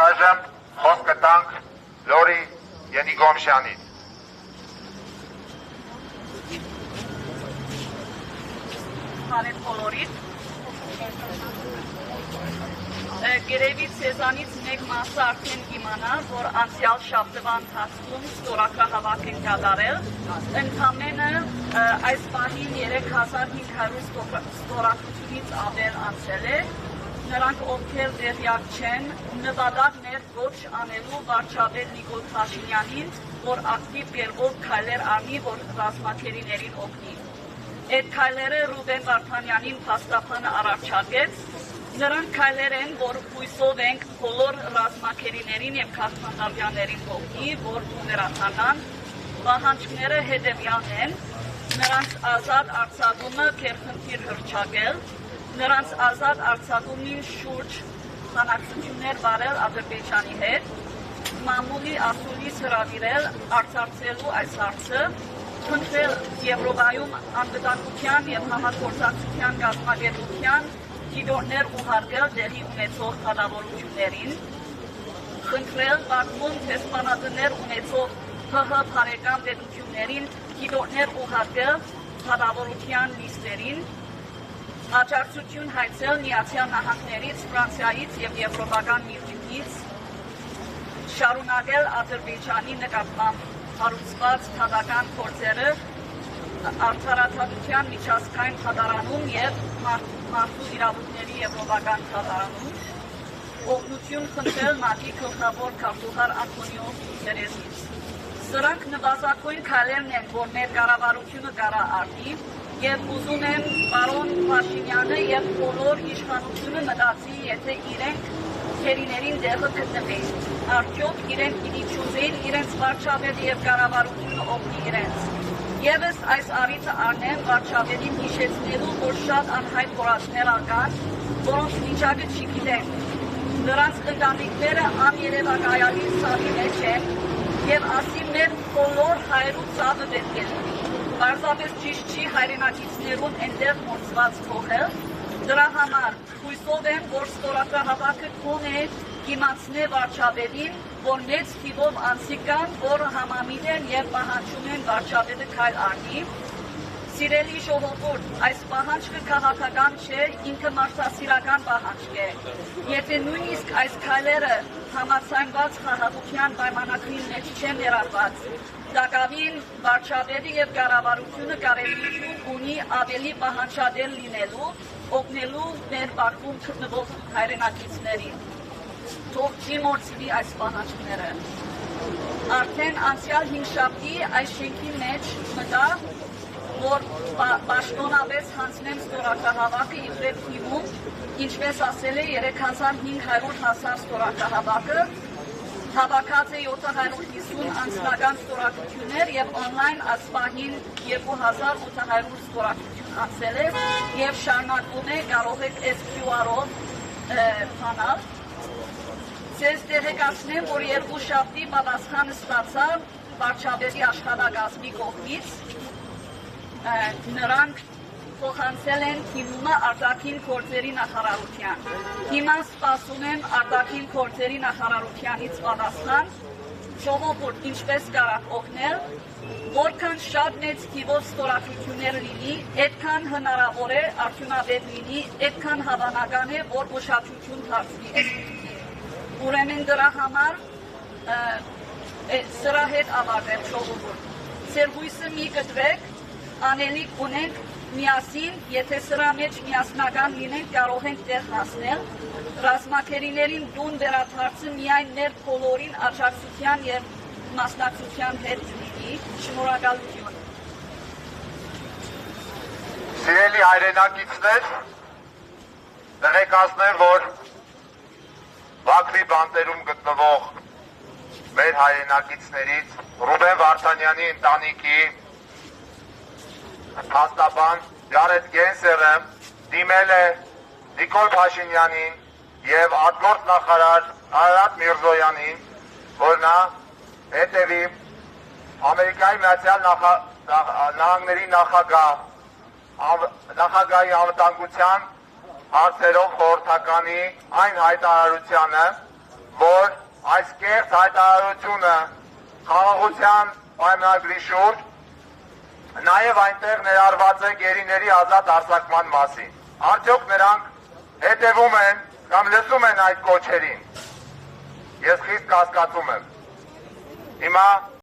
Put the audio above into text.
այժմ խոսքը տանք Լորի Ենիգոմշյանին։ Հանեն բոլորիդ, գերևի ցեզանից մեկ մասը արդեն կիմանա, որ անցյալ շաբթվա ընթացքում ստորագրահավաք են կատարել, ընդամենը այս պահին 3500 ստորագրությունից ավել անցել է, նրանք ովքեր դեռյակ չեն, նպատակներ ոչ անելու վարչապետ Նիկոլ Փաշինյանին, որ ակտիվ կերպով քայլեր անի, որ ռազմաքերիներին օգնի։ Այդ քայլերը Ռուբեն Վարդանյանին փաստաբանը առաջարկեց, նրանք քայլեր են, որ հույսով ենք բոլոր ռազմաքերիներին եւ քաղաքացիներին կողմի, որ ներառնան, պահանջները հետեւյալն են, նրանց ազատ արձակումը քերքնքիր հրճակել, նրանց ազատ արձակումին շուրջ բանակցություններ վարել Ադրբեջանի հետ, մամուլի ասուլիս հրավիրել արձակելու այս հարցը, խնդրել Եվրոպայում անվտանգության եւ համագործակցության կազմակերպության դիտորդներ ուղարկել դերի ունեցող կառավարություններին, խնդրել Բաքվում դեսպանատներ ունեցող ՀՀ բարեկամ պետություններին դիտորդներ ուղարկել կառավարության լիստերին, աջակցություն հայցել Միացյալ Նահանգներից, Ֆրանսիայից եւ Եվրոպական միությունից, շարունակել Ադրբեջանի նկատմամբ հարուցված թադական փորձերը արդարադատության միջազգային թադարանում եւ մարդու իրավունքների եվրոպական թադարանում, օգնություն խնդրել ՄԱԿ-ի գլխավոր քարտուղար Անտոնիո Գուտերեսից։ Սրանք նվազագույն քայլերն են, որ մեր կառավարությունը կարա արտի, եւ ուզում եմ պարոն Փաշինյանը եւ բոլոր իշխանությունը մտածի, եթե իրենք քերիներին դեղը գտնվեն, արդյոք իրենք պիտի չուզեն իրենց վարչապետը եւ կառավարությունը օգնի իրենց։ Եվս այս առիթը առնեմ վարչապետին հիշեցնելու, որ շատ անհայտ խորհուրդներ կան, որոնց վիճակը չգիտեն։ Նրանց ընտանիքները ամերևակայալի սավի մեջ են եւ ասի մեր բոլոր հայրու ծավը պետք է լինի։ Պարզապես ճիշտ չի հայրենակիցներուն այնտեղ մորցված թողել։ Դրա համար հույսով եմ, որ ստորագրահավաքը կոնե իմացնե վարչապետին, որ մեծ թիվով անձիկ կան, որ համամիտ են եւ պահանջում են վարչապետը քայլ առնի։ Սիրելի ժողովուրդ, այս պահանջը քաղաքական չէ, ինքը մարդասիրական պահանջ է։ Եթե նույնիսկ այս քայլերը համաձայնված խաղաղության պայմանագրի մեջ չեն ներառված, Դակավին վարչապետը եւ կառավարությունը կարողություն ունի ավելի պահանջատեր լինելու, օգնելու մեր Բաքվում գտնվող հայրենակիցներին։ Թող չի մորցվի այս պահանջները։ Արդեն անցյալ հինգշաբթի այս շենքի մեջ մտա, որ պաշտոնապես հանձնեմ ստորագրահավաքը իբրև թիմում, ինչպես ասել է 3500 հասար ստորագրահավաքը, հավաքած է 750 անձնական ստորագրություններ եւ օնլայն ասպահին 2800 ստորագրություն անցել է եւ շարունակվում է, կարող եք SQR-ով հանալ։ Ձեզ տեղեկացնեմ, որ երկու շաբթի պատասխանը ստացա վարչապետի աշխատակազմի կողմից, նրանք փոխանցել են թիմումը արտաքին գործերի նախարարության։ Հիմա սպասում եմ արտաքին գործերի նախարարությանից պատասխան, ժողովուրդ ինչպես կարող օգնել, որքան շատ մեծ թիվով ստորագրություններ լինի, այդքան հնարավոր է արդյունավետ լինի, այդքան հավանական է, որ ուշադրություն դարձվի։ Ուրեմն դրա համար սրա հետ ավարտեմ ժողովուրդ։ Ձեր հույսը մի կտրեք, անելիք ունենք միասին, եթե սրա մեջ միասնական լինենք, կարող ենք տեղ հասնել, ռազմաքերիներին տուն վերադարձը միայն մեր բոլորին աջակցության եւ մասնակցության հետ լինի, շնորհակալություն։ Սիրելի հայրենակիցներ, տեղեկացնեմ, որ Բաքվի բանտերում գտնվող մեր հայրենակիցներից Ռուբեն Վարդանյանի ընտանիքի փաստաբան Ջարեթ Գենսերը դիմել է Նիկոլ Փաշինյանին եւ արտգործ նախարար Արարատ Միրզոյանին, որ նա հետևի Ամերիկայի Միացյալ Նահանգների նախագահի անվտանգության հարցերով խորհրդականի այն հայտարարությանը, որ այս կեղծ հայտարարությունը խաղաղության պայմանագրի շուրջ նաև այնտեղ ներառված է գերիների ազատ արձակման մասին։ Արդյոք նրանք հետևում են կամ լսում են այդ կոչերին։ Ես խիստ կասկածում եմ։ Հիմա